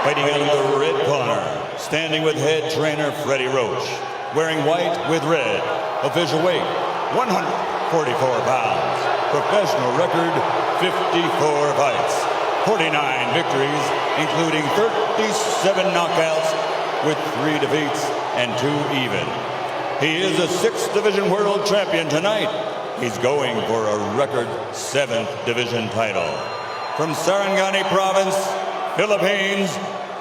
Fighting out of the red corner, standing with head trainer Freddie Roach, wearing white with red, official weight 144 pounds, professional record 54 fights, 49 victories, including 37 knockouts with 3 defeats and 2 even. He is a 6th division world champion tonight. He's going for a record 7th division title. From Sarangani province, Philippines,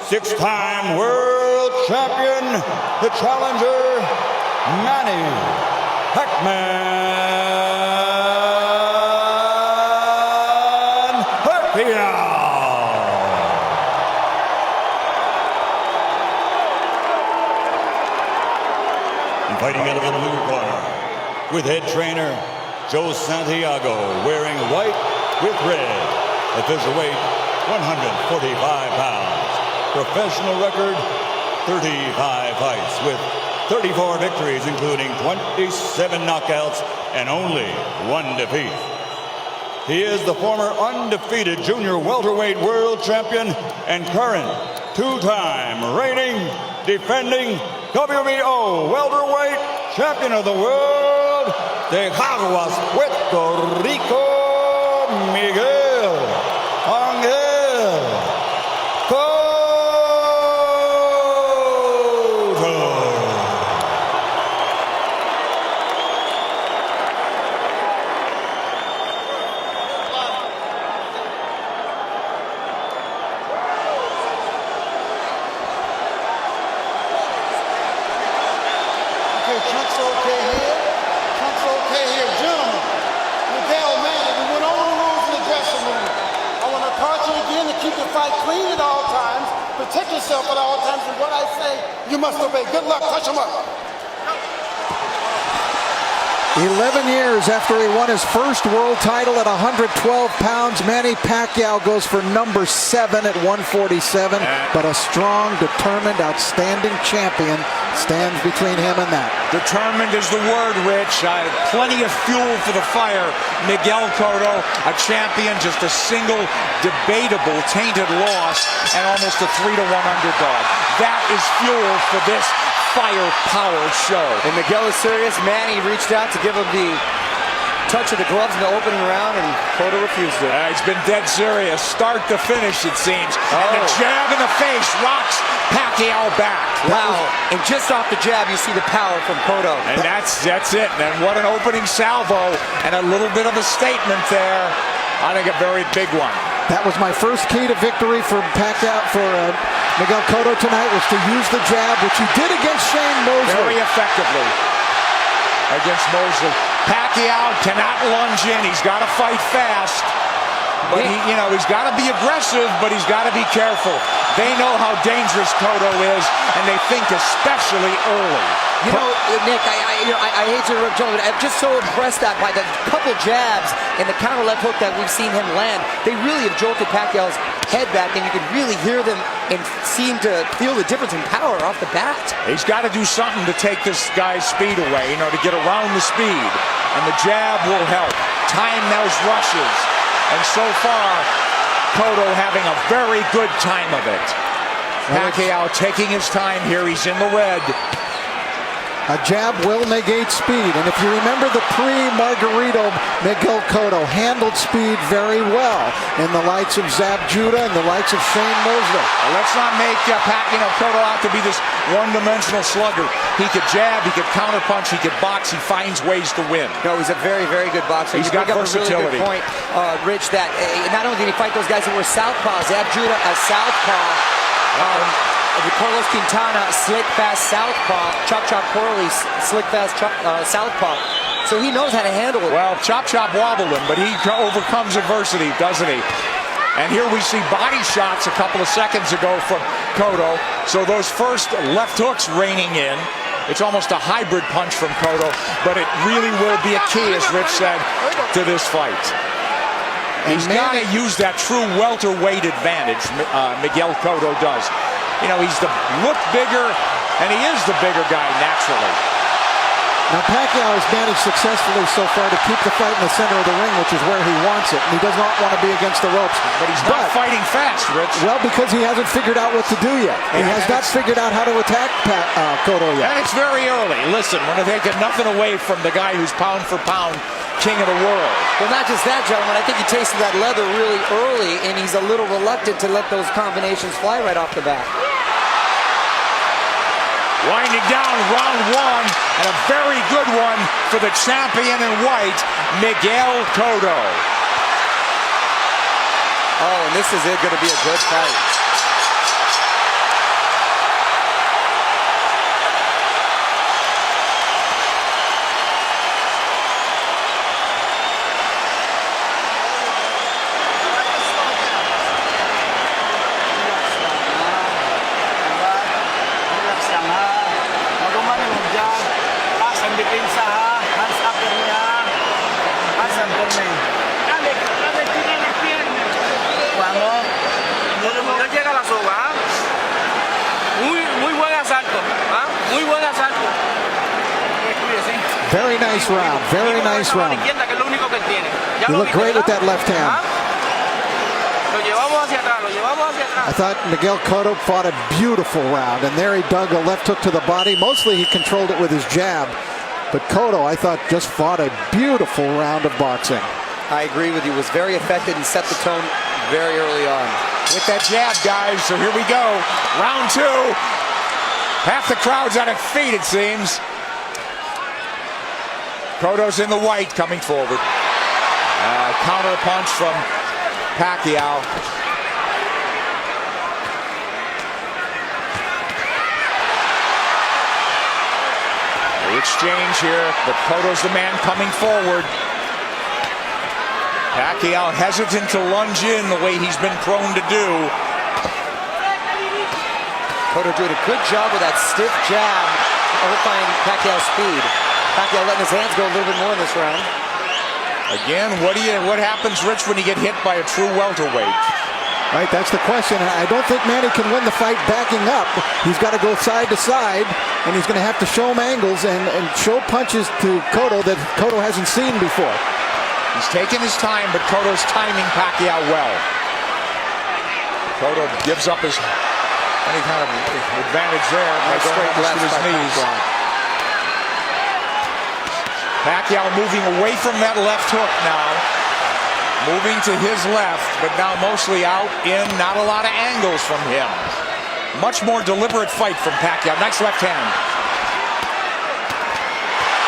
6-time world champion, the challenger, Manny Pacquiao. And fighting out of the blue corner, with head trainer Joe Santiago, wearing white with red, official weight 145 pounds, professional record 35 fights with 34 victories, including 27 knockouts and only 1 defeat. He is the former undefeated junior welterweight world champion and current 2-time reigning, defending WBO welterweight champion of the world, de Caguas, Puerto Rico, Miguel Angel Cotto. Okay, Chunk's okay here. Chunk's okay here. Gentlemen, Miguel, Manny, we went over the rules in the dressing room. I want to caution you again to keep your fight clean at all times, protect yourself at all times, and what I say, you must obey. Good luck. Touch him up. 11 years after he won his first world title at 112 pounds, Manny Pacquiao goes for number 7 at 147. But a strong, determined, outstanding champion stands between him and that. Determined is the word, Rich. Plenty of fuel for the fire. Miguel Cotto, a champion, just a single debatable, tainted loss, and almost a 3-1 underdog. That is fuel for this firepower show. And Miguel is serious. Manny reached out to give him the touch of the gloves in the opening round, and Cotto refused it. He's been dead serious, start to finish, it seems. And the jab in the face rocks Pacquiao back. Wow. And just off the jab, you see the power from Cotto. And that's it. And what an opening salvo, and a little bit of a statement there. I think a very big one. That was my first key to victory for Pacquiao, for Miguel Cotto tonight, was to use the jab, which he did against Shane Mosley. Very effectively against Mosley. Pacquiao cannot lunge in. He's got to fight fast. But he's got to be aggressive, but he's got to be careful. They know how dangerous Cotto is, and they think especially early. You know, Nick, I hate to interrupt, but I'm just so impressed by the couple jabs and the counter left hook that we've seen him land. They really have jolted Pacquiao's head back, and you can really hear them and seem to feel the difference in power off the bat. He's got to do something to take this guy's speed away, to get around the speed. And the jab will help. Time those rushes. And so far, Cotto having a very good time of it. Pacquiao taking his time here. He's in the red. A jab will negate speed, and if you remember the pre-Margarito, Miguel Cotto handled speed very well in the likes of Zab Judah and the likes of Shane Mosley. Let's not make Cotto out to be this one-dimensional slugger. He could jab, he could counterpunch, he could box, he finds ways to win. No, he's a very, very good boxer. He's got versatility. A really good point, Rich, that not only did he fight those guys that were southpaws, Zab Judah a southpaw, Carlos Quintana, slick, fast southpaw. Chop Chop Corley, slick, fast southpaw. So he knows how to handle it. Well, Chop Chop wobbled him, but he overcomes adversity, doesn't he? And here we see body shots a couple of seconds ago from Cotto. So those first left hooks raining in. It's almost a hybrid punch from Cotto, but it really will be a key, as Rich said, to this fight. He's got to use that true welterweight advantage, Miguel Cotto does. He's look bigger, and he is the bigger guy naturally. Now Pacquiao has managed successfully so far to keep the fight in the center of the ring, which is where he wants it. And he does not want to be against the ropes. But he's not fighting fast, Rich. Well, because he hasn't figured out what to do yet. He has not figured out how to attack Cotto yet. And it's very early. Listen, we're taking nothing away from the guy who's pound for pound king of the world. Well, not just that, gentlemen. I think he tasted that leather really early, and he's a little reluctant to let those combinations fly right off the bat. Winding down round one, and a very good one for the champion in white, Miguel Cotto. Oh, and this is going to be a good fight. Very nice round. Very nice round. You look great with that left hand. I thought Miguel Cotto fought a beautiful round, and there he dug a left hook to the body. Mostly he controlled it with his jab, but Cotto, I thought, just fought a beautiful round of boxing. I agree with you. Was very effective and set the tone very early on. With that jab, guys. So here we go. Round two. Half the crowd's on its feet, it seems. Cotto's in the white, coming forward. Counter punch from Pacquiao. The exchange here, but Cotto's the man coming forward. Pacquiao hesitant to lunge in the way he's been prone to do. Cotto doing a good job with that stiff jab, overflying Pacquiao's speed. Pacquiao letting his hands go a little bit more in this round. Again, what happens, Rich, when you get hit by a true welterweight? Right, that's the question. I don't think Manny can win the fight backing up. He's got to go side to side, and he's going to have to show him angles and show punches to Cotto that Cotto hasn't seen before. He's taking his time, but Cotto's timing Pacquiao well. Cotto gives up his any kind of advantage there by going straight to his knees. Pacquiao moving away from that left hook now. Moving to his left, but now mostly out in, not a lot of angles from him. Much more deliberate fight from Pacquiao. Nice left hand.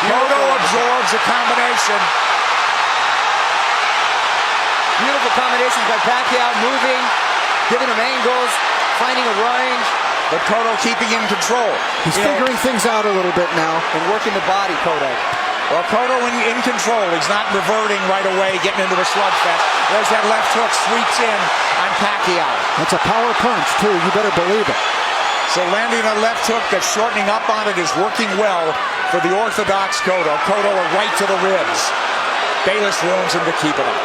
Cotto absorbs a combination. Beautiful combinations by Pacquiao, moving, giving him angles, finding a range. But Cotto keeping in control. He's figuring things out a little bit now. And working the body, Cotto. Well, Cotto in control. He's not reverting right away, getting into a slugfest. There's that left hook, sweeps in on Pacquiao. That's a power punch, too. You better believe it. So landing a left hook that's shortening up on it is working well for the orthodox Cotto. Cotto a right to the ribs. Bayless warns him to keep it up.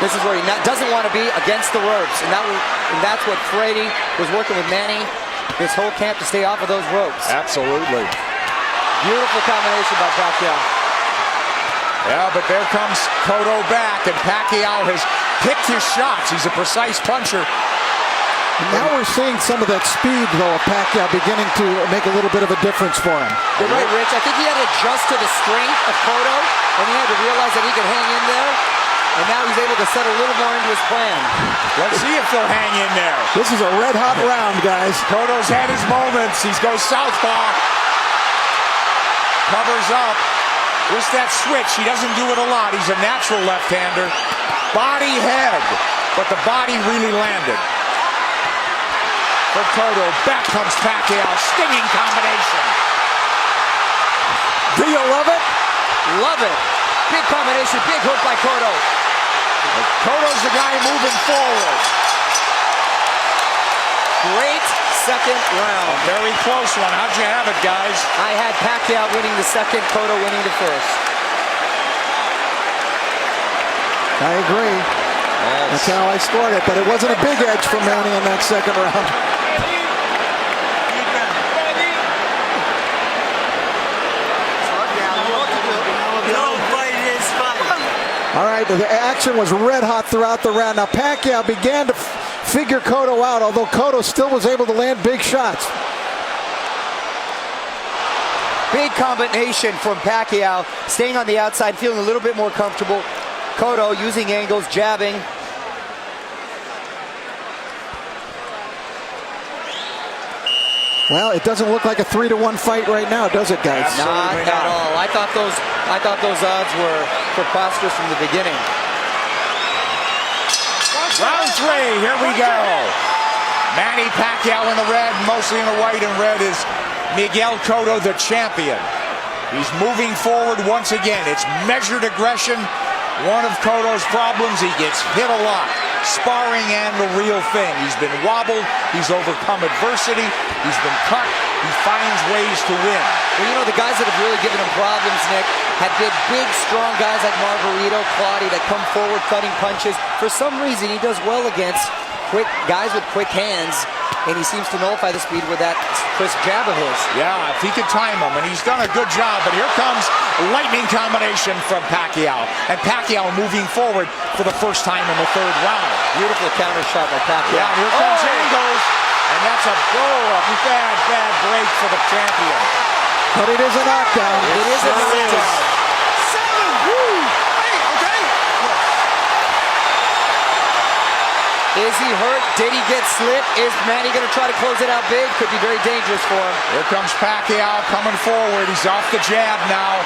This is where he doesn't want to be against the ropes. And that's what Frady was working with Manny this whole camp, to stay off of those ropes. Absolutely. Beautiful combination by Pacquiao. Yeah, but there comes Cotto back, and Pacquiao has picked his shots. He's a precise puncher. And now we're seeing some of that speed, though, of Pacquiao beginning to make a little bit of a difference for him. You're right, Rich. I think he had to adjust to the strength of Cotto, and he had to realize that he could hang in there. And now he's able to set a little more into his plan. Let's see if they'll hang in there. This is a red-hot round, guys. Cotto's had his moments. He goes southpaw. Covers up. Just that switch. He doesn't do it a lot. He's a natural left-hander. Body head. But the body really landed. For Cotto. Back comes Pacquiao. Stinging combination. Do you love it? Love it. Big combination. Big hook by Cotto. Cotto's the guy moving forward. Great second round. A very close one. How'd you have it, guys? I had Pacquiao winning the second, Cotto winning the first. I agree. Yes. That's how I scored it, but it wasn't a big edge for Manny in that second round. All right, the action was red hot throughout the round. Now Pacquiao began to figure Cotto out, although Cotto still was able to land big shots. Big combination from Pacquiao, staying on the outside, feeling a little bit more comfortable. Cotto using angles, jabbing. Well, it doesn't look like a 3-1 fight right now, does it, guys? Not at all. I thought those odds were preposterous from the beginning. Round 3, here we go. Manny Pacquiao in the red, mostly in the white, and red is Miguel Cotto, the champion. He's moving forward once again. It's measured aggression. One of Cotto's problems, he gets hit a lot. Sparring and the real thing. He's been wobbled. He's overcome adversity. He's been cut. He finds ways to win. Well, you know, the guys that have really given him problems, Nick, have been big, strong guys like Margarito, Claudio that come forward cutting punches. For some reason, he does well against quick guys with quick hands, and he seems to nullify the speed with that crisp jab of his. Yeah, if he could time him, and he's done a good job. But here comes lightning combination from Pacquiao, and Pacquiao moving forward for the first time in the 3rd round. Beautiful counter shot by Pacquiao. Yeah, here comes angles, and that's a bad break for the champion. But it is a knockdown. It is a knockdown. Is he hurt? Did he get slipped? Is Manny going to try to close it out big? Could be very dangerous for him. Here comes Pacquiao coming forward. He's off the jab now.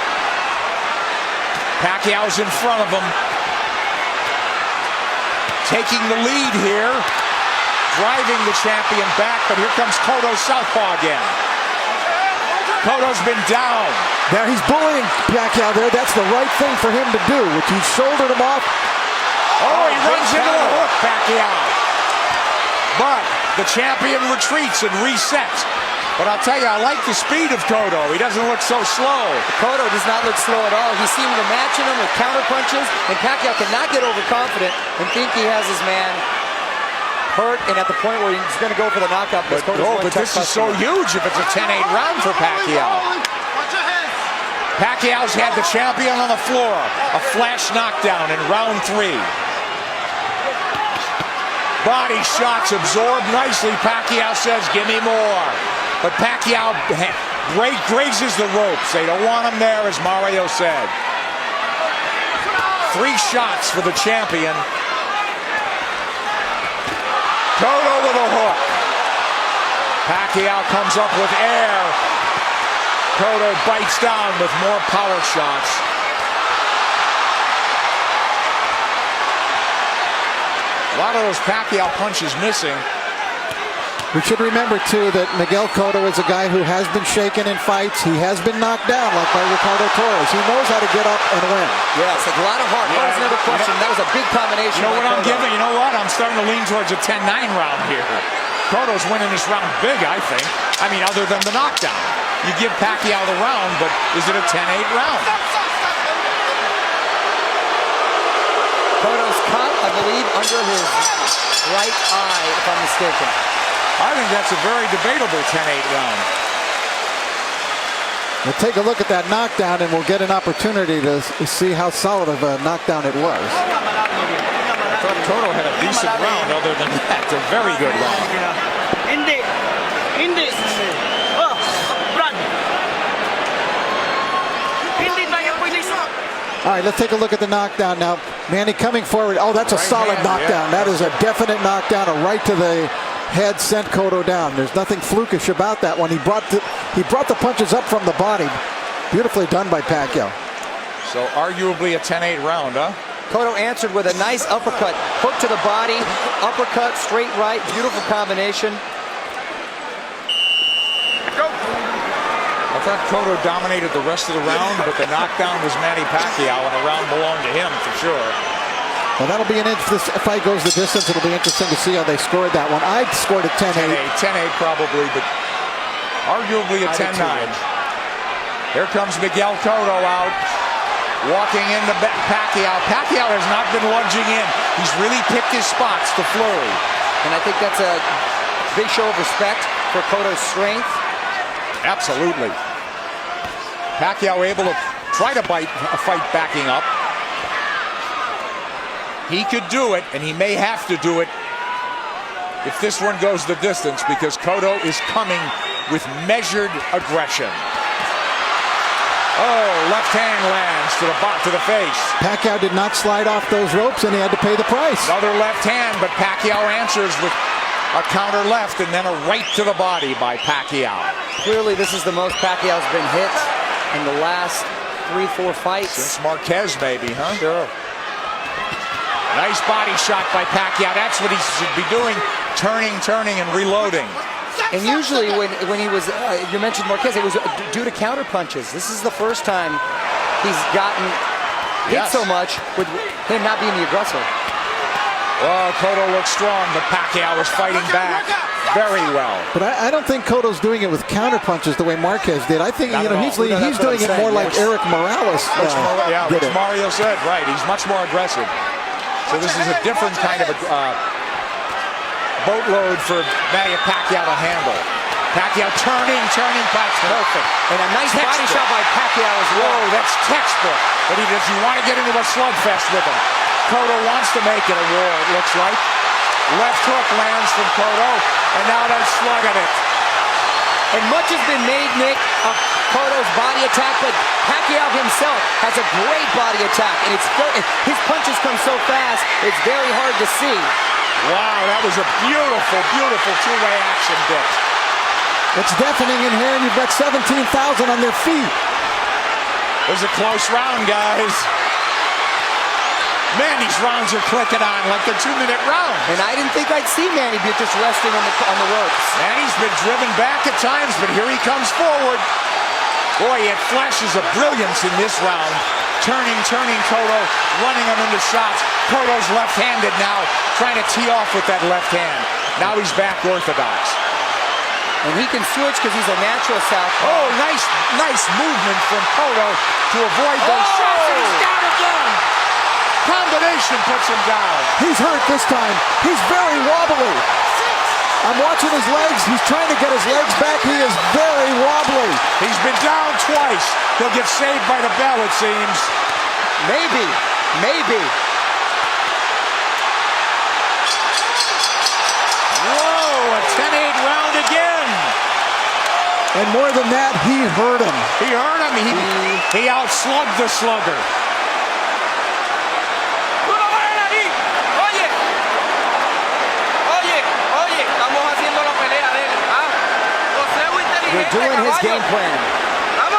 Pacquiao's in front of him. Taking the lead here. Driving the champion back, but here comes Cotto southpaw again. Cotto's been down. Now he's bullying Pacquiao there. That's the right thing for him to do, which he shouldered him off. Oh, he runs into the hook, Pacquiao. But the champion retreats and resets. But I'll tell you, I like the speed of Cotto. He doesn't look so slow. Cotto does not look slow at all. He seemed to matching him with counter punches, and Pacquiao cannot get overconfident and think he has his man hurt and at the point where he's going to go for the knockout. But this is so huge if it's a 10-8 round for Pacquiao. Pacquiao's had the champion on the floor. A flash knockdown in round 3. Body shots absorbed nicely. Pacquiao says, give me more. But Pacquiao grazes the ropes. They don't want him there, as Mario said. 3 shots for the champion. Cotto with a hook. Pacquiao comes up with air. Cotto bites down with more power shots. A lot of those Pacquiao punches missing. We should remember, too, that Miguel Cotto is a guy who has been shaken in fights. He has been knocked down, like by Ricardo Torres. He knows how to get up and win. Yes, a lot of heart. That was another question. That was a big combination. You know what I'm giving? You know what? I'm starting to lean towards a 10-9 round here. Cotto's winning this round big, I think. I mean, other than the knockdown. You give Pacquiao the round, but is it a 10-8 round? Cotto's caught, I believe, under his right eye, if I'm mistaken. I think that's a very debatable 10-8 round. We'll take a look at that knockdown, and we'll get an opportunity to see how solid of a knockdown it was. I thought Cotto had a decent round. Other than that, a very good round. All right, let's take a look at the knockdown now. Manny coming forward. Oh, that's a solid knockdown. That is a definite knockdown. A right to the head sent Cotto down. There's nothing flukish about that one. He brought the punches up from the body. Beautifully done by Pacquiao. So arguably a 10-8 round, huh? Cotto answered with a nice uppercut. Hook to the body, uppercut, straight right. Beautiful combination. I thought Cotto dominated the rest of the round, but the knockdown was Manny Pacquiao, and the round belonged to him for sure. Well, that'll be if this fight goes the distance, it'll be interesting to see how they scored that one. I scored a 10-8. 10-8 probably, but arguably a 10-9. Here comes Miguel Cotto out, walking into Pacquiao. Pacquiao has not been lunging in. He's really picked his spots to flurry. And I think that's a big show of respect for Cotto's strength. Absolutely. Pacquiao able to try to bite a fight backing up. he could do it, and he may have to do it if this one goes the distance, because Cotto is coming with measured aggression. Oh, left hand lands to the face. Pacquiao did not slide off those ropes, and he had to pay the price. Another left hand, but Pacquiao answers with a counter left and then a right to the body by Pacquiao. Clearly, this is the most Pacquiao's been hit in the last 3-4 fights. Since Marquez, maybe, huh? Sure. Nice body shot by Pacquiao. That's what he should be doing, turning, and reloading. And usually when he was, you mentioned Marquez, it was due to counter punches. This is the first time he's gotten hit so much with him not being the aggressor. Oh, Cotto looks strong, but Pacquiao is fighting back very well. But I don't think Cotto's doing it with counter punches the way Marquez did. I think he's doing it more like Eric Morales which Mario said, right. He's much more aggressive. So this is a different kind of boatload for Manny Pacquiao to handle. Pacquiao turning, that's perfect. And a nice body shot by Pacquiao as well. Whoa, that's textbook. But does he want to get into a slugfest with him? Cotto wants to make it a war, it looks like. Left hook lands from Cotto, and now they're slugging it. And much has been made, Nick, of Cotto's body attack, but Pacquiao himself has a great body attack, and his punches come so fast, it's very hard to see. Wow, that was a beautiful, beautiful two-way action, Dick. It's deafening in here, and you've got 17,000 on their feet. It was a close round, guys. Manny's rounds are clicking on like they're 2-minute rounds. And I didn't think I'd see Manny be just resting on the ropes. Manny's been driven back at times, but here he comes forward. Boy, he had flashes of brilliance in this round. Turning Cotto, running him into shots. Cotto's left-handed now, trying to tee off with that left hand. Now he's back orthodox. And he can switch because he's a natural southpaw. Oh, nice movement from Cotto to avoid those shots. And he's down again. Combination puts him down. He's hurt this time. He's very wobbly. I'm watching his legs. He's trying to get his legs back. He is very wobbly. He's been down twice. He'll get saved by the bell, it seems. Maybe. Whoa, a 10-8 round again. And more than that, he hurt him. He hurt him. He outslugged the slugger. They're doing his game plan.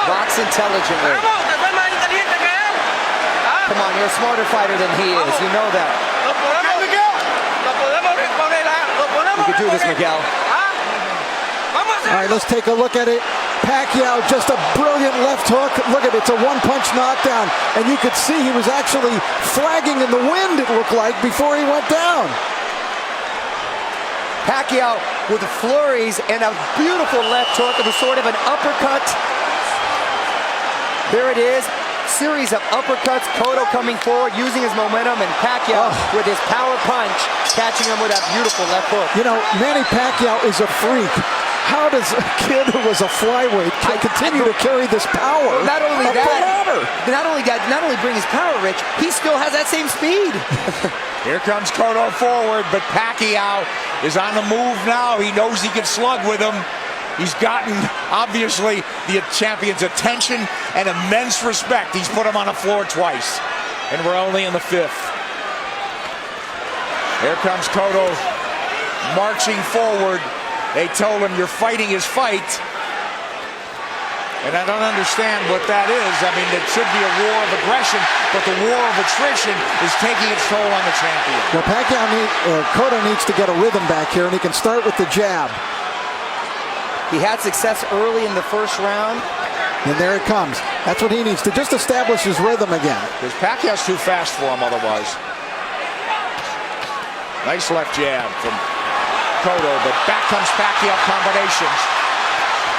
Box intelligently. Come on, you're a smarter fighter than he is. You know that. You can do this, Miguel. All right, let's take a look at it. Pacquiao, just a brilliant left hook. Look at it, it's a one-punch knockdown. And you could see he was actually flagging in the wind, it looked like, before he went down. Pacquiao with flurries and a beautiful left hook. It was sort of an uppercut. There it is. Series of uppercuts. Cotto coming forward, using his momentum, and Pacquiao with his power punch, catching him with that beautiful left hook. You know, Manny Pacquiao is a freak. How does a kid who was a flyweight continue to carry this power? Well, not only bring his power, Rich, he still has that same speed. Here comes Cotto forward, but Pacquiao is on the move now. He knows he can slug with him. He's gotten, obviously, the champion's attention and immense respect. He's put him on the floor twice, and we're only in the 5th. Here comes Cotto marching forward. They told him, you're fighting his fight. And I don't understand what that is. I mean, it should be a war of aggression, but the war of attrition is taking its toll on the champion. Well, Cotto needs to get a rhythm back here, and he can start with the jab. He had success early in the first round. And there it comes. That's what he needs to just establish his rhythm again. Because Pacquiao's too fast for him otherwise. Nice left jab from Cotto, but back comes Pacquiao combinations.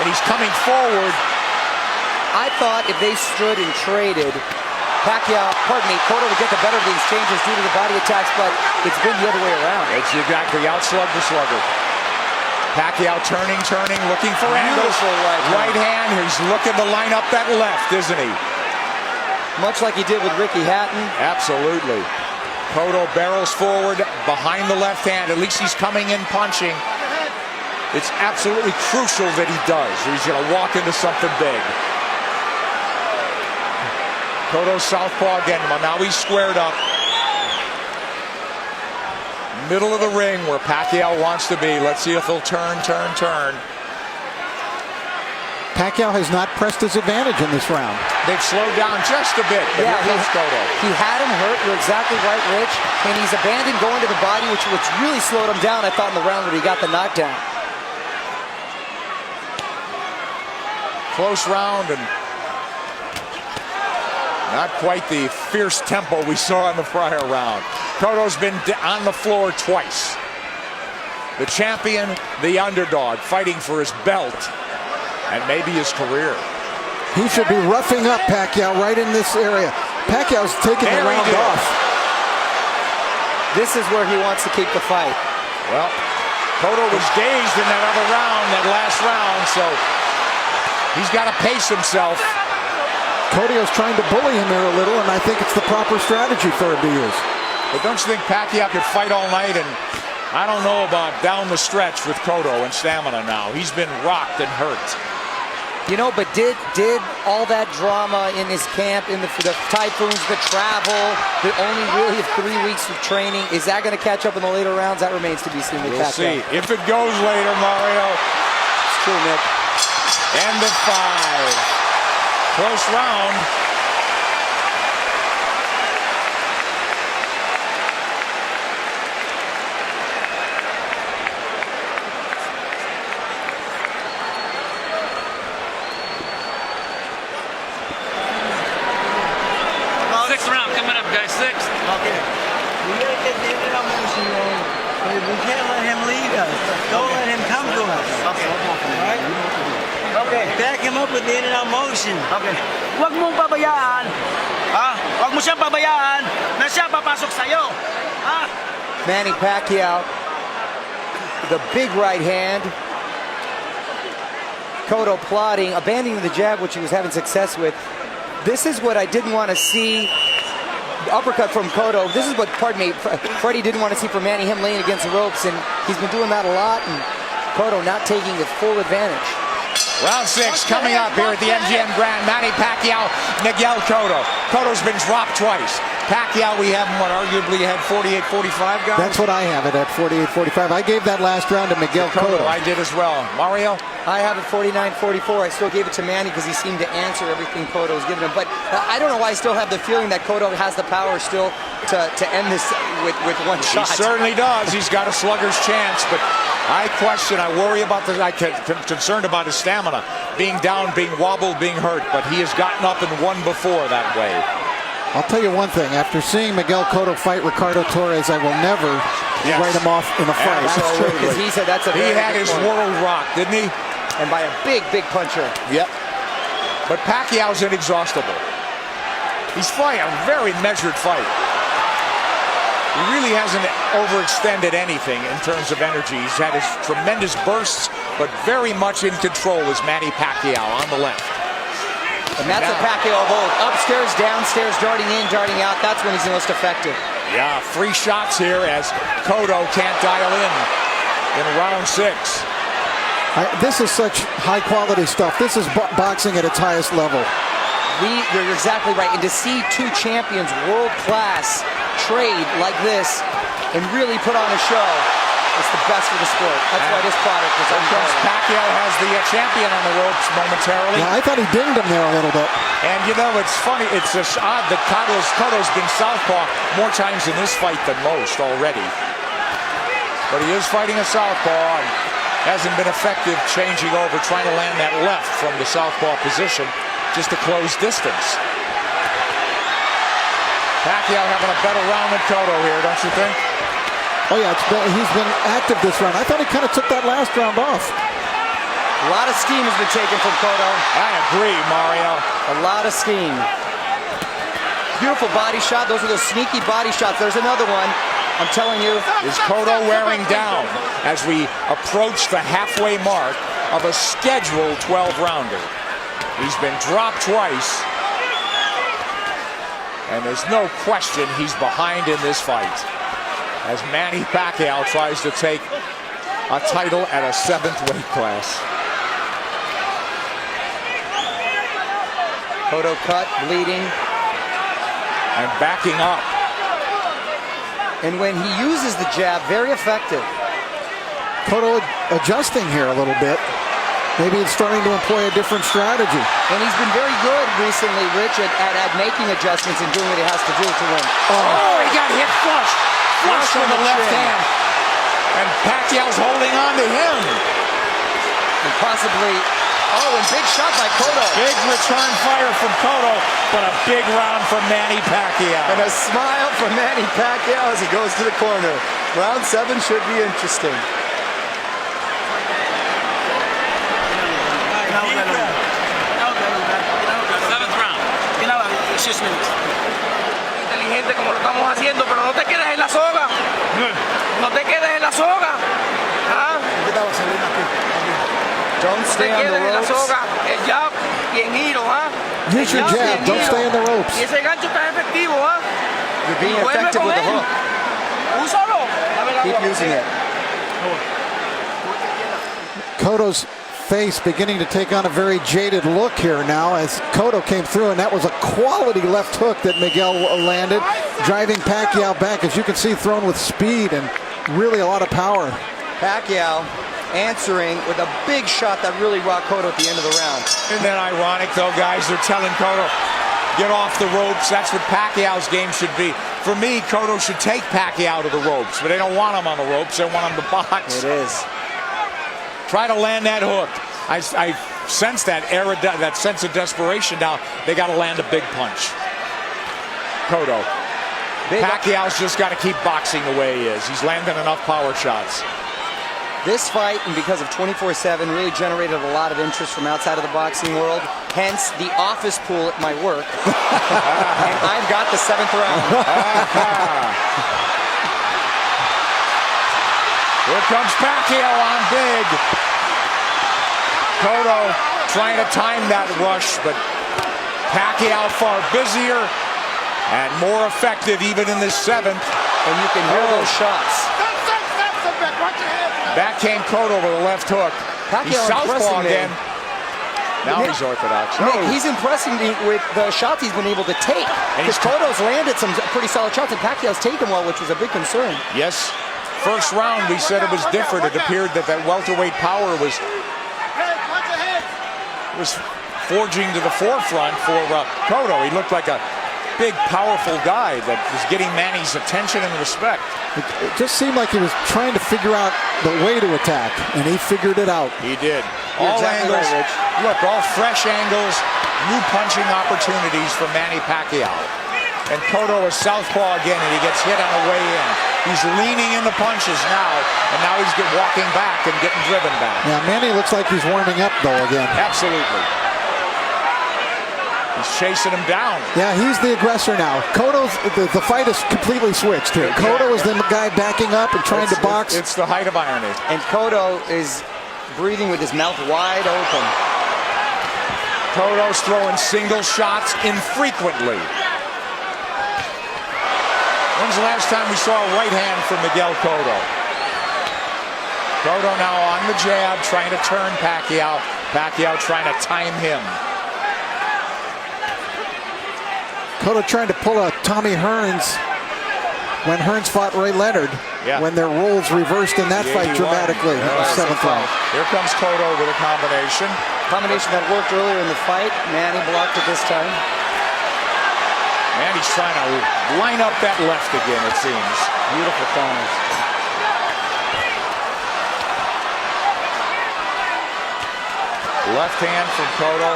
And he's coming forward. I thought if they stood and traded, Cotto would get the better of the exchanges due to the body attacks, but it's been the other way around. It's exactly outslug the slugger. Pacquiao turning, looking for angles. Right hand, he's looking to line up that left, isn't he? Much like he did with Ricky Hatton. Absolutely. Cotto barrels forward behind the left hand. At least he's coming in punching. It's absolutely crucial that he does, or he's going to walk into something big. Cotto southpaw again. Well, now he's squared up. Middle of the ring where Pacquiao wants to be. Let's see if he'll turn. Pacquiao has not pressed his advantage in this round. They've slowed down just a bit, but Yeah, here comes Cotto. He had him hurt. You're exactly right, Rich. And he's abandoned going to the body, which really slowed him down, I thought, in the round when he got the knockdown. Close round and not quite the fierce tempo we saw in the prior round. Cotto's been on the floor twice. The champion, the underdog, fighting for his belt and maybe his career. He should be roughing up Pacquiao right in this area. Pacquiao's taking the round off. This is where he wants to keep the fight. Well, Cotto was dazed in that other round, that last round, so he's got to pace himself. Cotto's trying to bully him here a little, and I think it's the proper strategy for him to use. But don't you think Pacquiao could fight all night? And I don't know about down the stretch with Cotto and stamina now. He's been rocked and hurt. You know, but did all that drama in his camp, in the typhoons, the travel, the only really 3 weeks of training, is that going to catch up in the later rounds? That remains to be seen with We'll Pacquiao. see. If it goes later, Mario. It's true, Nick. End of 5. Close round. Sixth round coming up, guys. Sixth. Okay. We gotta get the end of motion going. We can't let him lead us. Don't let him come to us. Okay. Alright? Okay. Back him up with the in and out motion. Okay. Huwag mong pabayaan. Ha? Huwag mo siyang pabayaan na siya papasok sa'yo. Ha? Manny Pacquiao, the big right hand. Cotto plotting, abandoning the jab, which he was having success with. This is what I didn't want to see. The uppercut from Cotto. This is what, pardon me, Freddie didn't want to see from Manny, him laying against the ropes, and he's been doing that a lot, and Cotto not taking his full advantage. Round 6 coming up here at the MGM Grand. Manny Pacquiao, Miguel Cotto. Cotto's been dropped twice. Pacquiao, we have him, arguably had 48-45, guys? That's what I have it at 48-45. I gave that last round to Miguel Cotto. I did as well. Mario? I have it 49-44. I still gave it to Manny because he seemed to answer everything Cotto was giving him. But I don't know why I still have the feeling that Cotto has the power still to end this with one shot. He certainly does. He's got a slugger's chance, but I worry about this. I'm concerned about his stamina. Being down, being wobbled, being hurt, but he has gotten up and won before that way. I'll tell you one thing. After seeing Miguel Cotto fight Ricardo Torres, I will never write him off in a fight. That's true, because he said that's a very He had good his point. world rocked, didn't he? And by a big puncher. Yep. But Pacquiao's inexhaustible. He's fighting a very measured fight. He really hasn't overextended anything in terms of energy. He's had his tremendous bursts, but very much in control is Manny Pacquiao on the left. And that's a Pacquiao of old. Upstairs, downstairs, darting in, darting out. That's when he's the most effective. Yeah, 3 shots here as Cotto can't dial in round 6. This is such high-quality stuff. This is boxing at its highest level. You're exactly right. And to see 2 champions, world-class, trade like this and really put on a show, it's the best for the sport. That's why this product is unbelievable. Pacquiao has the champion on the ropes momentarily. Yeah, I thought he dinged him there a little bit. And you know, it's funny. It's just odd that Cotto's been southpaw more times in this fight than most already. But he is fighting a southpaw and hasn't been effective changing over, trying to land that left from the southpaw position just to close distance. Pacquiao having a better round than Cotto here, don't you think? Oh yeah, he's been active this round. I thought he kind of took that last round off. A lot of steam has been taken from Cotto. I agree, Mario. A lot of steam. Beautiful body shot. Those are those sneaky body shots. There's another one. I'm telling you. Is Cotto wearing down as we approach the halfway mark of a scheduled 12-rounder? He's been dropped twice. And there's no question he's behind in this fight, as Manny Pacquiao tries to take a title at a 7th weight class. Cotto cut, bleeding. And backing up. And when he uses the jab, very effective. Cotto adjusting here a little bit. Maybe it's starting to employ a different strategy. And he's been very good recently, Rich, at making adjustments and doing what he has to do to win. Oh, he got hit flush. Flush with the left hand. And Pacquiao's holding on to him. And possibly, and big shot by Cotto. Big return fire from Cotto, but a big round from Manny Pacquiao. And a smile from Manny Pacquiao as he goes to the corner. Round 7 should be interesting. Inteligente como lo estamos haciendo, pero no te quedes en la soga. No te quedes en la soga. ¿Ah? Don't stay on the en la ropes. soga, el jab y en giro, ¿ah? Use your jab. Don't stay in the ropes. Y ese gancho está efectivo, ¿ah? You're being effective with the hook. Úsalo. Keep using it. Cotto's face beginning to take on a very jaded look here now as Cotto came through, and that was a quality left hook that Miguel landed, driving Pacquiao back, as you can see, thrown with speed and really a lot of power. Pacquiao answering with a big shot that really rocked Cotto at the end of the round. Isn't that ironic, though, guys? They're telling Cotto, get off the ropes. That's what Pacquiao's game should be. For me, Cotto should take Pacquiao to the ropes, but they don't want him on the ropes. They want him to box. It is. Try to land that hook. I sense that that sense of desperation now. They got to land a big punch. Cotto. Pacquiao's just got to keep boxing the way he is. He's landing enough power shots. This fight, and because of 24/7, really generated a lot of interest from outside of the boxing world. Hence, the office pool at my work. And I've got the 7th round. Here comes Pacquiao on big. Cotto trying to time that rush, but Pacquiao far busier and more effective even in this 7th. And you can hear those shots. Back came Cotto with a left hook. He's southpaw again. Now he's orthodox. Nick, he's impressing me with the shots he's been able to take. Because Cotto's landed some pretty solid shots, and Pacquiao's taken well, which was a big concern. Yes. First round, we said it was different. It appeared that welterweight power was forging to the forefront for Cotto. He looked like a big, powerful guy that was getting Manny's attention and respect. It just seemed like he was trying to figure out the way to attack, and he figured it out. He did. You're All exactly angles. right, Rich. Look, all fresh angles, new punching opportunities for Manny Pacquiao. And Cotto is southpaw again, and he gets hit on the way in. He's leaning into punches now, and now he's walking back and getting driven back. Yeah, Manny looks like he's warming up, though, again. Absolutely. He's chasing him down. Yeah, he's the aggressor now. Cotto's, the fight is completely switched here. Cotto is the guy backing up and trying to box. It's the height of irony. And Cotto is breathing with his mouth wide open. Cotto's throwing single shots infrequently. When's the last time we saw a right hand from Miguel Cotto? Cotto now on the jab, trying to turn Pacquiao. Pacquiao trying to time him. Cotto trying to pull a Tommy Hearns when Hearns fought Ray Leonard. Yeah. When their roles reversed in that fight dramatically in the 7th round. Here comes Cotto with a combination. Combination that worked earlier in the fight. Manny blocked it this time. Manny's trying to line up that left again, it seems. Beautiful corners. Left hand from Cotto.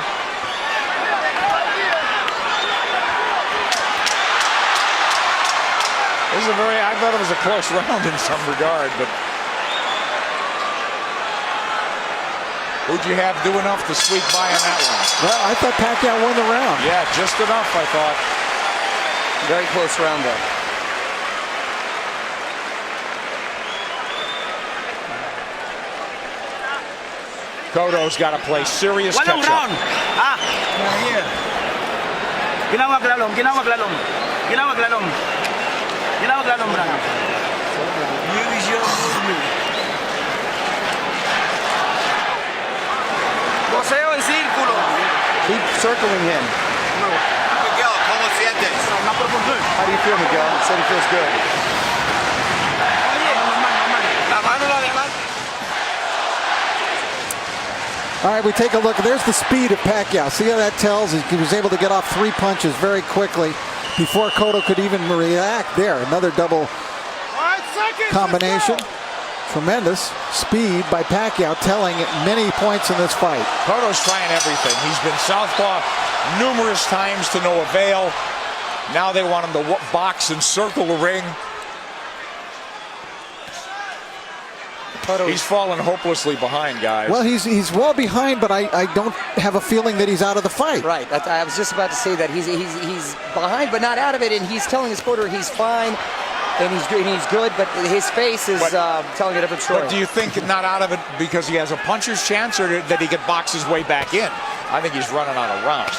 This is I thought it was a close round in some regard, but who'd you have do enough to squeak by on that one? Well, I thought Pacquiao won the round. Yeah, just enough, I thought. Very close round though. Cotto's got to play serious Walang catch-up. round. Ginawag lalong. Ginawag lalong. Ginawag lalong, Brad. Use your movement. Boseo en círculo. Keep circling him. Miguel, ¿cómo sientes? How do you feel, Miguel? He said he feels good. La mano la demás. All right, we take a look. There's the speed of Pacquiao. See how that tells? He was able to get off 3 punches very quickly before Cotto could even react. There, another double combination. Tremendous speed by Pacquiao, telling many points in this fight. Cotto's trying everything. He's been southpaw numerous times to no avail. Now they want him to box and circle the ring. He's fallen hopelessly behind, guys. Well, he's well behind, but I don't have a feeling that he's out of the fight. Right. I was just about to say that he's behind, but not out of it, and he's telling his corner he's fine. And he's good, but his face is telling a different story. But do you think not out of it because he has a puncher's chance, or that he could box his way back in? I think he's running out of rounds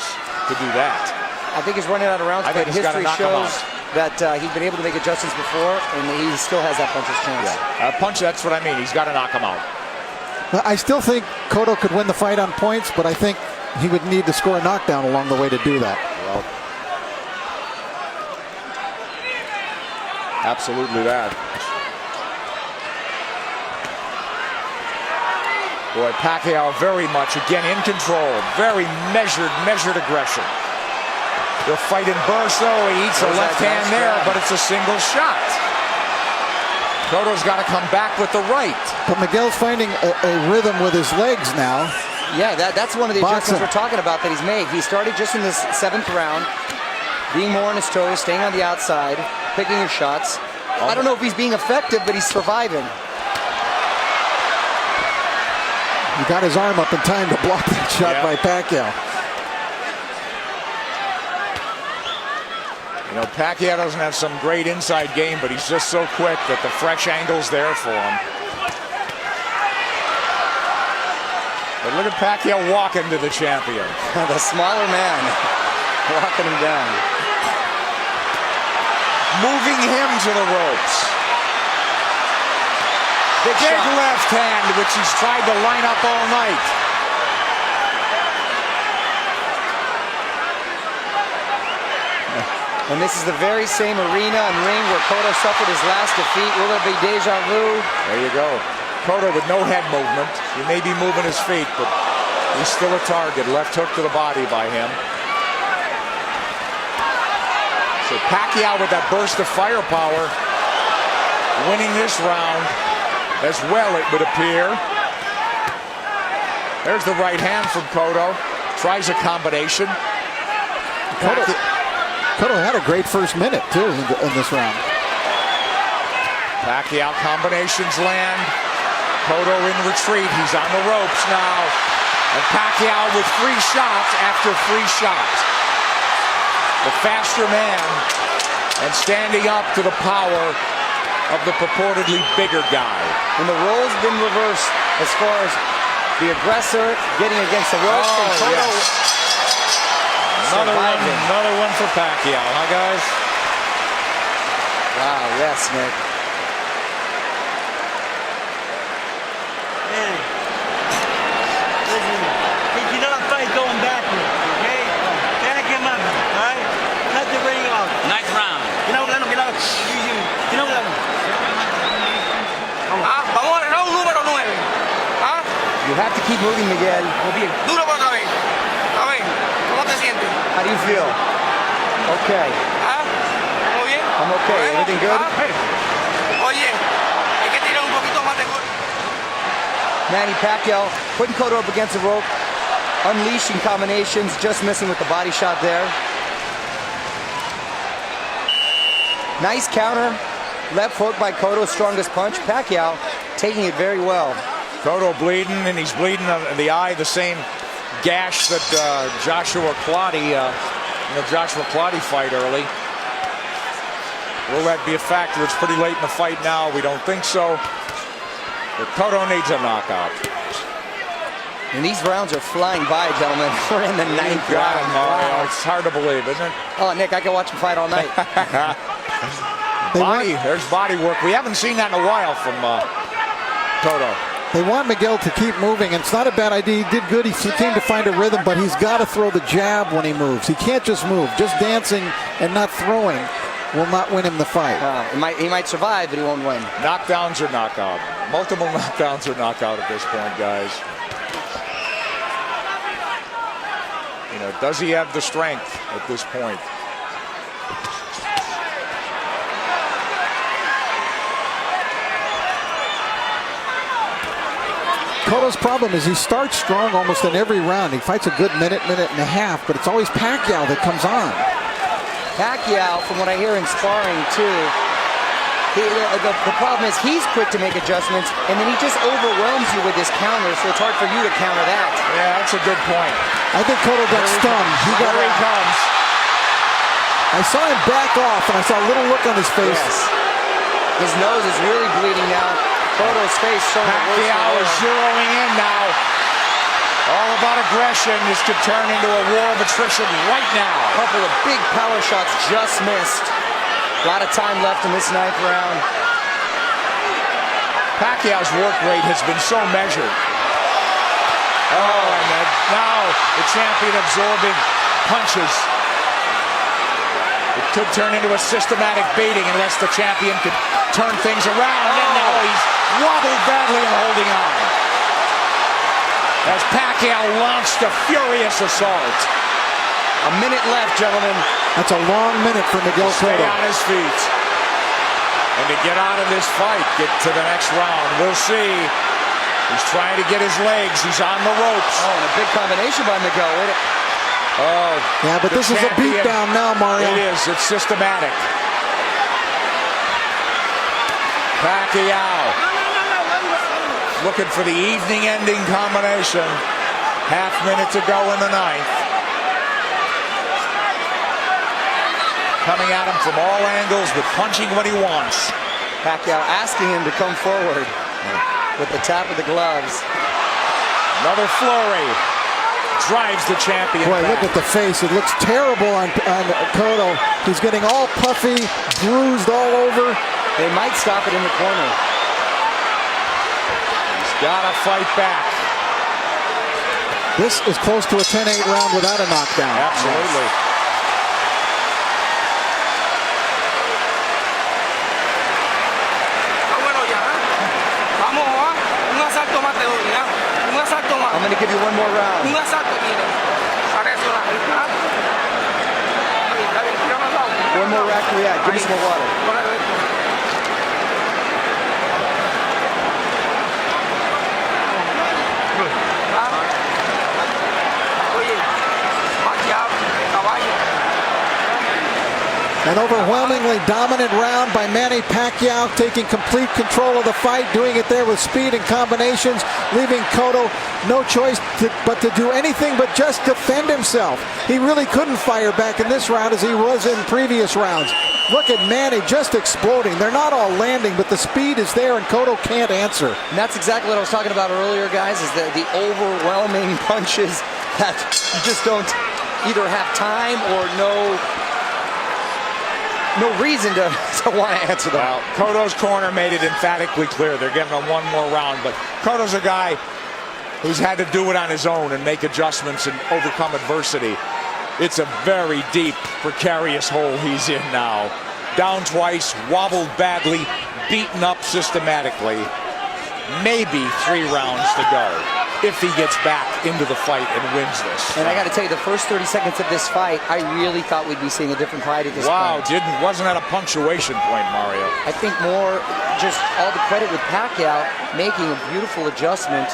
to do that. I think he's running out of rounds, but history shows that he's been able to make adjustments before, and he still has that puncher's chance. Yeah. Punch, that's what I mean. He's got to knock him out. I still think Cotto could win the fight on points, but I think he would need to score a knockdown along the way to do that. Well, absolutely that. Boy, Pacquiao very much, again, in control. Very measured aggression. They'll fight in bursts, though. He eats a left hand there, but it's a single shot. Cotto's got to come back with the right. But Miguel's finding a rhythm with his legs now. Yeah, that's one of the adjustments we're talking about that he's made. He started just in this 7th round, being more on his toes, staying on the outside, picking his shots. I don't know if he's being effective, but he's surviving. He got his arm up in time to block that shot by Pacquiao. You know, Pacquiao doesn't have some great inside game, but he's just so quick that the fresh angle's there for him. But look at Pacquiao walking to the champion. The smaller man walking him down. Moving him to the ropes. Big left hand, which he's tried to line up all night. And this is the very same arena and ring where Cotto suffered his last defeat. Will there be deja vu? There you go. Cotto with no head movement. He may be moving his feet, but he's still a target. Left hook to the body by him. So Pacquiao with that burst of firepower, winning this round as well, it would appear. There's the right hand from Cotto. Tries a combination. Cotto had a great first minute, too, in this round. Pacquiao combinations land. Cotto in retreat. He's on the ropes now. And Pacquiao with 3 shots after 3 shots. The faster man and standing up to the power of the purportedly bigger guy. And the role's been reversed as far as the aggressor getting against the ropes. And Cotto another one for Pacquiao, huh, guys? Wow, yes, Nick. Hey, listen, he cannot fight going backwards, okay? Back him up, all right? Cut the ring off. Nice round. Ginawag lalong, ginawag. Ginawag lalong. Vamos a round número 9. You have to keep moving, Miguel. Duro por otra vez. A ver, ¿cómo te sientes? How do you feel? Okay. ¿Muy bien? I'm okay. Everything good? Oye, hay que tirar un poquito más de gol. Manny Pacquiao putting Cotto up against the rope, unleashing combinations, just missing with the body shot there. Nice counter. Left hook by Cotto's strongest punch. Pacquiao taking it very well. Cotto bleeding, and he's bleeding in the eye, the same gash that Joshua Clottey, Joshua Clottey fight early. Will that be a factor? It's pretty late in the fight now. We don't think so. But Cotto needs a knockout. And these rounds are flying by, gentlemen. We're in the ninth round. Mario. It's hard to believe, isn't it? Oh, Nick, I can watch him fight all night. There's body work. We haven't seen that in a while from Cotto. They want Miguel to keep moving, and it's not a bad idea. He did good. He seemed to find a rhythm, but he's got to throw the jab when he moves. He can't just move. Just dancing and not throwing will not win him the fight. He might survive, but he won't win. Knockdowns or knockout. Multiple knockdowns or knockout at this point, guys. You know, does he have the strength at this point? Cotto's problem is he starts strong almost in every round. He fights a good minute and a half, but it's always Pacquiao that comes on. Pacquiao, from what I hear in sparring too, the problem is he's quick to make adjustments, and then he just overwhelms you with his counter, so it's hard for you to counter that. Yeah, that's a good point. I think Cotto got stunned. Here he comes. I saw him back off, and I saw a little look on his face. Yes. His nose is really bleeding now. Cotto's face showing Pacquiao is zeroing in now. All about aggression. This could turn into a war of attrition right now. A couple of big power shots just missed. A lot of time left in this ninth round. Pacquiao's work rate has been so measured. Oh, and now the champion absorbing punches. It could turn into a systematic baiting unless the champion could turn things around. And now he's wobbled badly and holding on. As Pacquiao launched a furious assault. A minute left, gentlemen. That's a long minute for Miguel Stay Cotto. on his feet. And to get out of this fight, get to the next round. We'll see. He's trying to get his legs. He's on the ropes. Oh, and a big combination by Miguel. Oh, yeah, but this is a beatdown now, Mario. It is. It's systematic. Pacquiao looking for the evening-ending combination. Half minute to go in the ninth. Coming at him from all angles, but punching what he wants. Pacquiao asking him to come forward with the tap of the gloves. Another flurry. Drives the champion Boy, back. look at the face. It looks terrible on Cotto. He's getting all puffy, bruised all over. They might stop it in the corner. He's got to fight back. This is close to a 10-8 round without a knockdown. Absolutely. I'm going to give you one more round. One more rack to react. Give me some more water. An overwhelmingly dominant round by Manny Pacquiao, taking complete control of the fight, doing it there with speed and combinations, leaving Cotto no choice but to do anything but just defend himself. He really couldn't fire back in this round as he was in previous rounds. Look at Manny just exploding. They're not all landing, but the speed is there and Cotto can't answer. And that's exactly what I was talking about earlier, guys, is the overwhelming punches that you just don't either have time or no reason to want to answer them. Well, Cotto's corner made it emphatically clear they're giving him one more round, but Cotto's a guy who's had to do it on his own and make adjustments and overcome adversity. It's a very deep, precarious hole he's in now. Down twice, wobbled badly, beaten up systematically. Maybe 3 rounds to go if he gets back into the fight and wins this. And I got to tell you, the first 30 seconds of this fight, I really thought we'd be seeing a different fight at this point. Wow, wasn't at a punctuation point, Mario. I think more just all the credit with Pacquiao making a beautiful adjustment,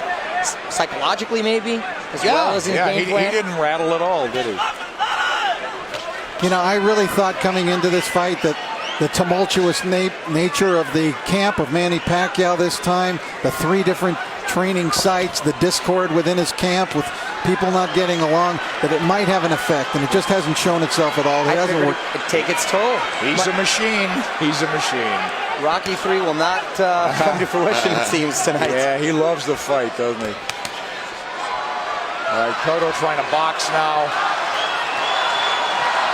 psychologically maybe, as well as in game plan. He didn't rattle at all, did he? You know, I really thought coming into this fight that the tumultuous nature of the camp of Manny Pacquiao this time, the 3 different training sites, the discord within his camp with people not getting along, that it might have an effect, and it just hasn't shown itself at all. It hasn't worked. It'd take its toll. He's a machine. He's a machine. Rocky 3 will not come to fruition, it seems, tonight. Yeah, he loves the fight, doesn't he? All right, Cotto trying to box now.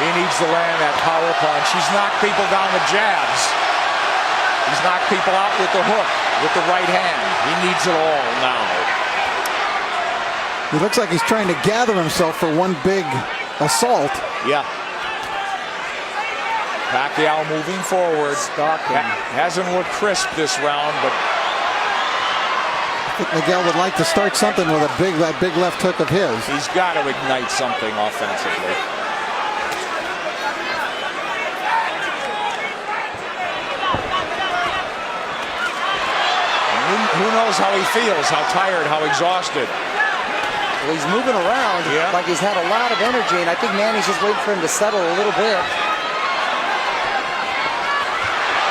He needs to land that power punch. He's knocked people down with jabs. He's knocked people out with the hook, with the right hand. He needs it all now. He looks like he's trying to gather himself for one big assault. Yeah. Pacquiao moving forward. Hasn't looked crisp this round, but Miguel would like to start something with that big left hook of his. he's got to ignite something offensively. And who knows how he feels, how tired, how exhausted. Well, he's moving around like he's had a lot of energy, and I think Manny's just waiting for him to settle a little bit.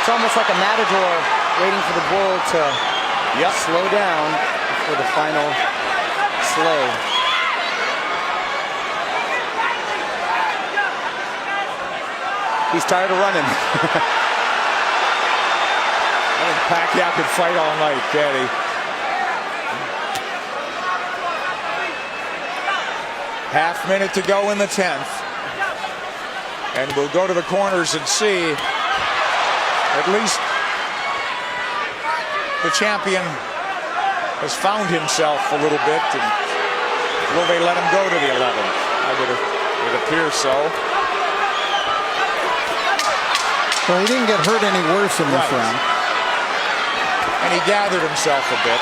It's almost like a matador waiting for the bull to slow down for the final slay. He's tired of running. I think Pacquiao could fight all night, can't he? Half minute to go in the 10th. And we'll go to the corners and see. At least the champion has found himself a little bit. And will they let him go to the 11th? It appears so. Well, he didn't get hurt any worse in this round. And he gathered himself a bit.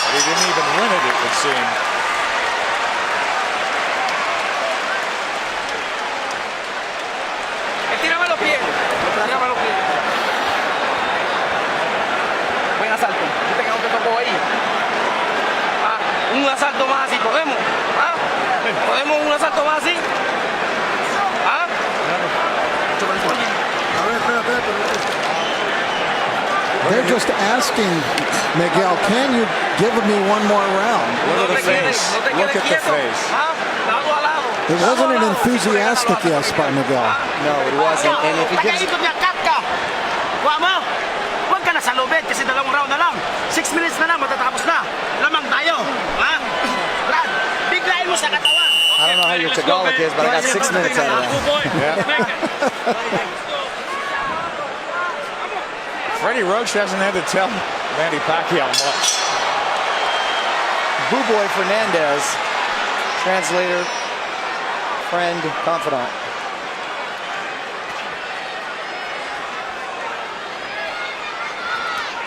But he didn't even win it would seem. Tírame los pies. Tírame los pies. Buen asalto. Viste que no te tocó ahí. Un asalto más así, ¿podemos? ¿Podemos un asalto más así? They're just asking Miguel, can you give me one more round? Look at the face. Look at the face. It wasn't an enthusiastic yes by Miguel. No, it wasn't. And if he gives Huwag ka na sa lobet kasi dalawang round na lang. 6 minutes na lang, matatapos na. Lamang tayo. Brad, biglayin mo sa katawan. I don't know how your Tagalog is, but I got 6 minutes out of that. Freddie Roach hasn't had to tell Manny Pacquiao much. Boo Boy Fernandez, translator, friend, confidant.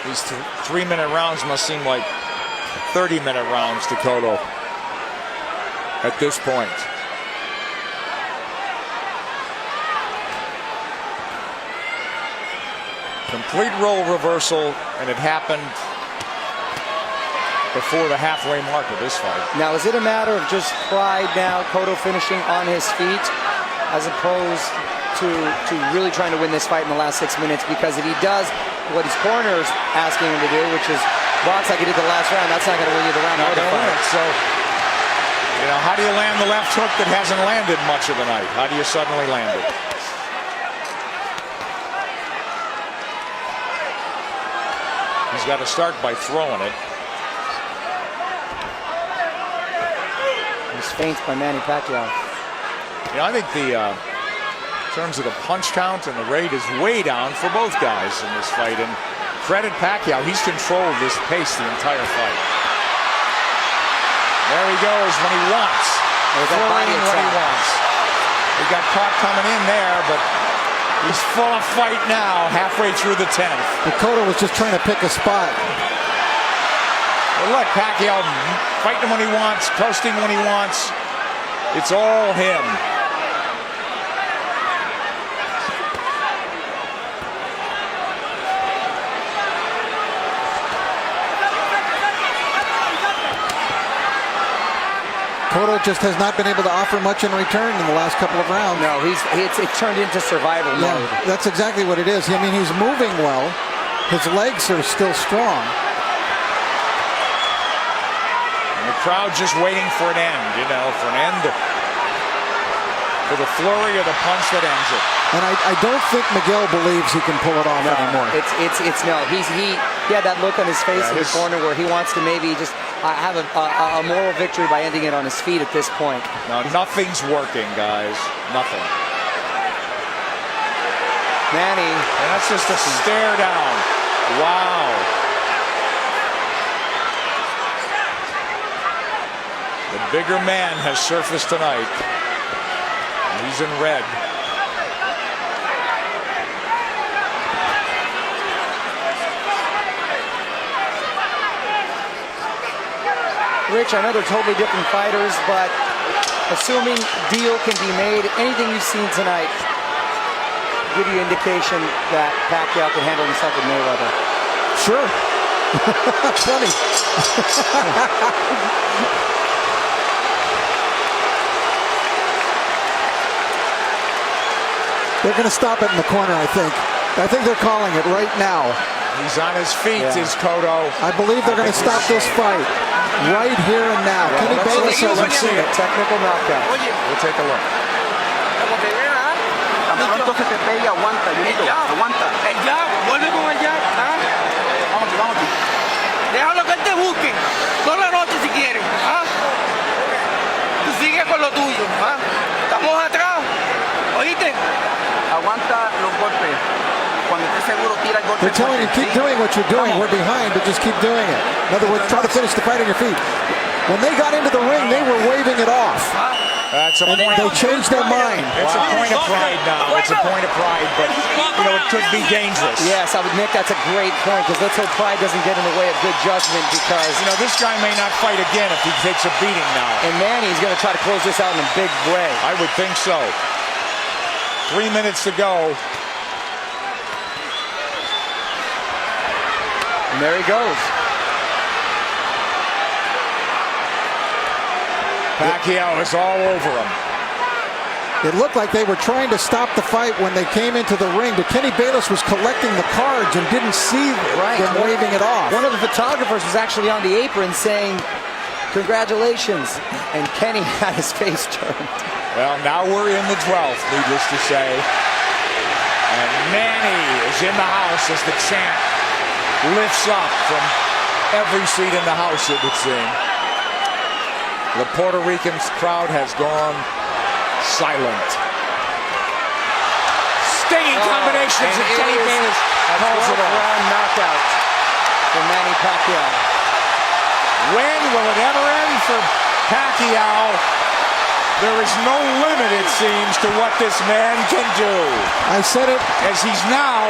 These 3-minute rounds must seem like 30-minute rounds to Cotto at this point. Complete role reversal, and it happened before the halfway mark of this fight. Now, is it a matter of just pride now, Cotto finishing on his feet, as opposed to really trying to win this fight in the last 6 minutes? Because if he does what his corner's asking him to do, which is box like he did the last round, that's not going to win you the round or the fight. So, you know, how do you land the left hook that hasn't landed much of the night? How do you suddenly land it? He's got to start by throwing it. Nice feints by Manny Pacquiao. You know, I think in terms of the punch count and the rate is way down for both guys in this fight. And credit Pacquiao, he's controlled this pace the entire fight. There he goes when he wants. Throwing when he wants. He got caught coming in there, but he's full of fight now, halfway through the 10th. Cotto was just trying to pick a spot. Well, look, Pacquiao fighting when he wants, coasting when he wants. It's all him. Cotto just has not been able to offer much in return in the last couple of rounds. No, it's turned into survival mode. That's exactly what it is. I mean, he's moving well. His legs are still strong. And the crowd just waiting for an end, you know, for the flurry of the punch that ends it. And I don't think Miguel believes he can pull it off anymore. No. He he had that look on his face in the corner where he wants to maybe just have a moral victory by ending it on his feet at this point. No, nothing's working, guys. Nothing. Manny. And that's just a stare down. Wow. The bigger man has surfaced tonight. He's in red. Rich, I know they're totally different fighters, but assuming deal can be made, anything you've seen tonight give you indication that Pacquiao can handle himself with Mayweather? Sure. Funny. They're going to stop it in the corner, I think. I think they're calling it right now. He's on his feet, is Cotto. I believe they're going to stop this fight right here and now. Kenny Bayless let's see a technical knockout. We'll take a look. Pronto se te pega, aguanta, aguanta. El jab, vuelve con el jab. Vamos. Déjalo que él te busque. Toda la noche si quieren. Tú sigue con lo tuyo. Estamos atrás. ¿Oíste? Aguanta los golpes. Cuando estés seguro, tira el golpe. They're telling you, keep doing what you're doing. We're behind, but just keep doing it. In other words, try to finish the fight on your feet. When they got into the ring, they were waving it off. That's a and point. They changed their mind. It's a point of pride now. It's a point of pride, but you know it could be dangerous. Yes, Nick, that's a great point, because let's hope pride doesn't get in the way of good judgment, because you know this guy may not fight again if he takes a beating now. And Manny's going to try to close this out in a big way. I would think so. 3 minutes to go. And there he goes. Pacquiao is all over him. It looked like they were trying to stop the fight when they came into the ring, but Kenny Bayless was collecting the cards and didn't see them waving it off. One of the photographers was actually on the apron saying, "Congratulations," and Kenny had his face turned. Well, now we're in the 12th, needless to say. And Manny is in the house as the chant lifts up from every seat in the house, it would seem. The Puerto Rican crowd has gone silent. Stinging combinations of Kenny Bayless calls it off. Round knockout for Manny Pacquiao. When will it ever end for Pacquiao? There is no limit, it seems, to what this man can do. I said it. As he's now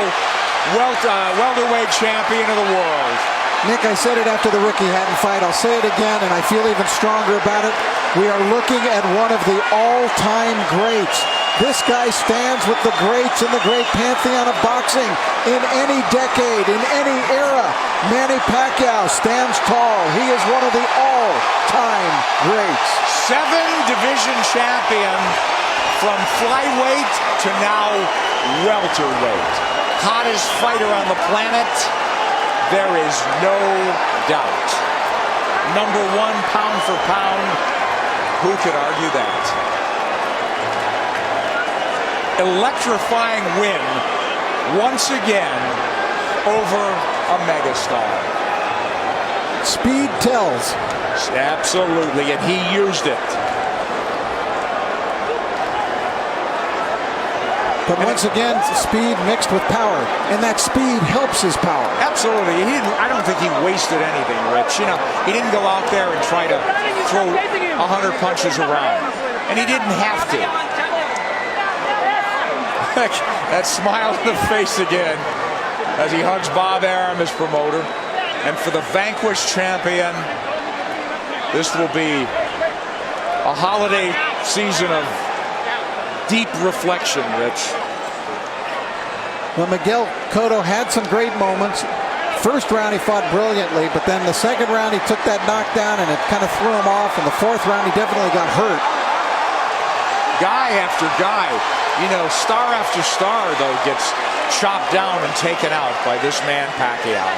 welterweight champion of the world. Nick, I said it after the Ricky Hatton fight. I'll say it again, and I feel even stronger about it. We are looking at one of the all-time greats. This guy stands with the greats in the great pantheon of boxing in any decade, in any era. Manny Pacquiao stands tall. He is one of the all-time greats. 7-division champion from flyweight to now welterweight. Hottest fighter on the planet. There is no doubt. Number 1 pound for pound. Who could argue that? Electrifying win once again over a megastar. Speed tells. Absolutely, and he used it. But once again, speed mixed with power, and that speed helps his power. Absolutely. I don't think he wasted anything, Rich. You know, he didn't go out there and try to throw 100 punches around, and he didn't have to. That smile on the face again as he hugs Bob Arum, his promoter. And for the vanquished champion, this will be a holiday season of deep reflection, Rich. Well, Miguel Cotto had some great moments. First round he fought brilliantly, but then the second round he took that knockdown and it kind of threw him off. And the fourth round he definitely got hurt. Guy after guy, you know, star after star, though, gets chopped down and taken out by this man Pacquiao.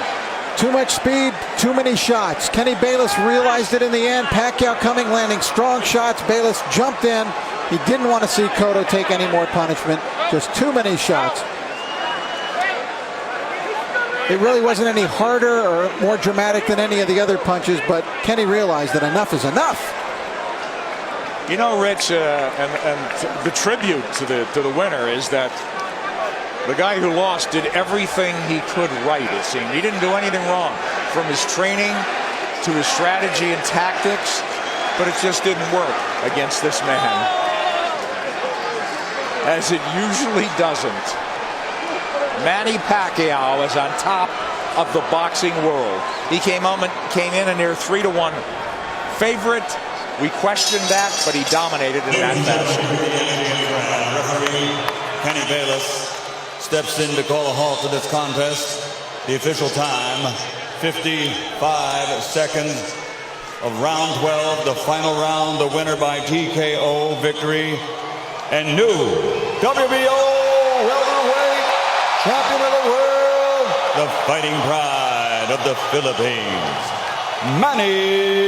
Too much speed, too many shots. Kenny Bayless realized it in the end. Pacquiao coming, landing strong shots. Bayless jumped in. He didn't want to see Cotto take any more punishment. Just too many shots. It really wasn't any harder or more dramatic than any of the other punches, but Kenny realized that enough is enough. You know, Rich, and the tribute to the winner is that the guy who lost did everything he could right, it seemed. He didn't do anything wrong, from his training to his strategy and tactics, but it just didn't work against this man, as it usually doesn't. Manny Pacquiao is on top of the boxing world. He came in a near 3-1 favorite. We questioned that, but he dominated in that fashion. Referee Kenny Bayless steps in to call a halt to this contest. The official time, 55 seconds of round 12, the final round, the winner by TKO victory, and new WBO welterweight champion of the world, the fighting pride of the Philippines, Manny